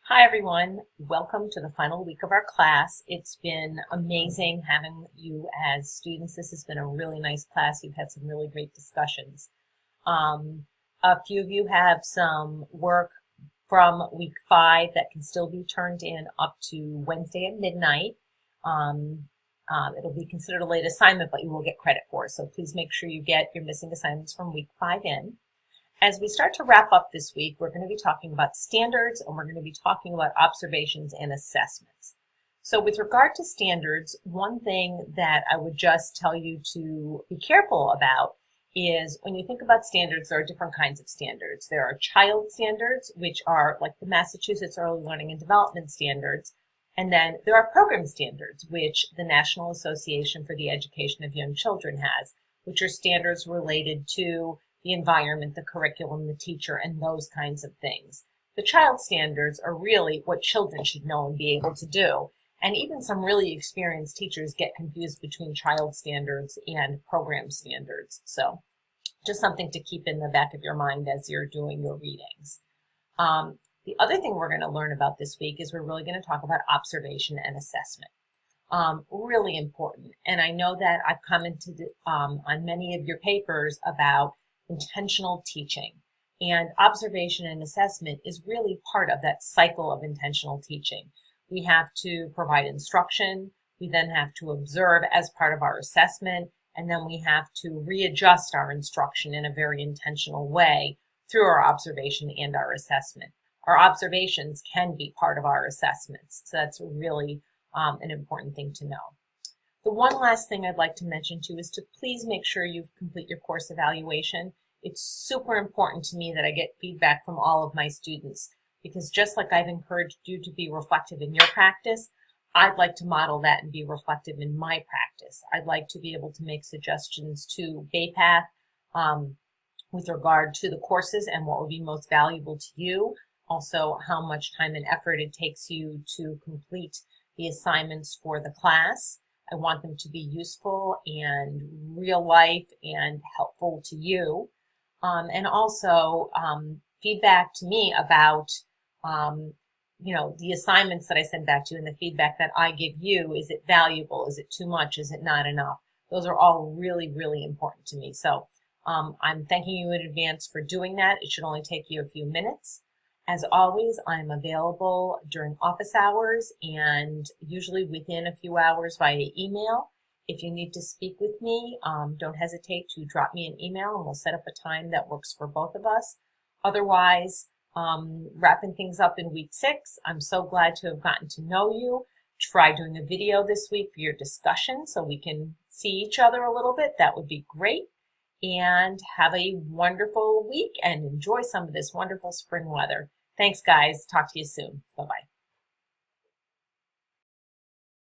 Hi everyone, welcome to the final week of our class. It's been amazing having you as students. This has been a really nice class. You've had some really great discussions. A few of you have some work from week 5 that can still be turned in up to Wednesday at midnight. It'll be considered a late assignment, but you will get credit for it. So please make sure you get your missing assignments from week 5 in. As we start to wrap up this week, we're going to be talking about standards and we're going to be talking about observations and assessments. So with regard to standards, one thing that I would just tell you to be careful about is when you think about standards, there are different kinds of standards. There are child standards, which are like the Massachusetts Early Learning and Development Standards. And then there are program standards, which the National Association for the Education of Young Children has, which are standards related to the environment, the curriculum, the teacher, and those kinds of things. The child standards are really what children should know and be able to do. And even some really experienced teachers get confused between child standards and program standards. So just something to keep in the back of your mind as you're doing your readings. The other thing we're going to learn about this week is we're really going to talk about observation and assessment. Really important. And I know that I've commented on many of your papers about intentional teaching, and observation and assessment is really part of that cycle of intentional teaching. We have to provide instruction, we then have to observe as part of our assessment, and then we have to readjust our instruction in a very intentional way through our observation and our assessment. Our observations can be part of our assessments, so that's really an important thing to know. The one last thing I'd like to mention too is to please make sure you complete your course evaluation. It's super important to me that I get feedback from all of my students, because just like I've encouraged you to be reflective in your practice, I'd like to model that and be reflective in my practice. I'd like to be able to make suggestions to BAPATH with regard to the courses and what would be most valuable to you. Also, how much time and effort it takes you to complete the assignments for the class. I want them to be useful and real life and helpful to you. And also feedback to me about, the assignments that I send back to you and the feedback that I give you. Is it valuable? Is it too much? Is it not enough? Those are all really, really important to me. So I'm thanking you in advance for doing that. It should only take you a few minutes. As always, I'm available during office hours and usually within a few hours via email. If you need to speak with me, don't hesitate to drop me an email and we'll set up a time that works for both of us. Otherwise, wrapping things up in week 6, I'm so glad to have gotten to know you. Try doing a video this week for your discussion so we can see each other a little bit. That would be great. And have a wonderful week and enjoy some of this wonderful spring weather. Thanks, guys. Talk to you soon. Bye-bye.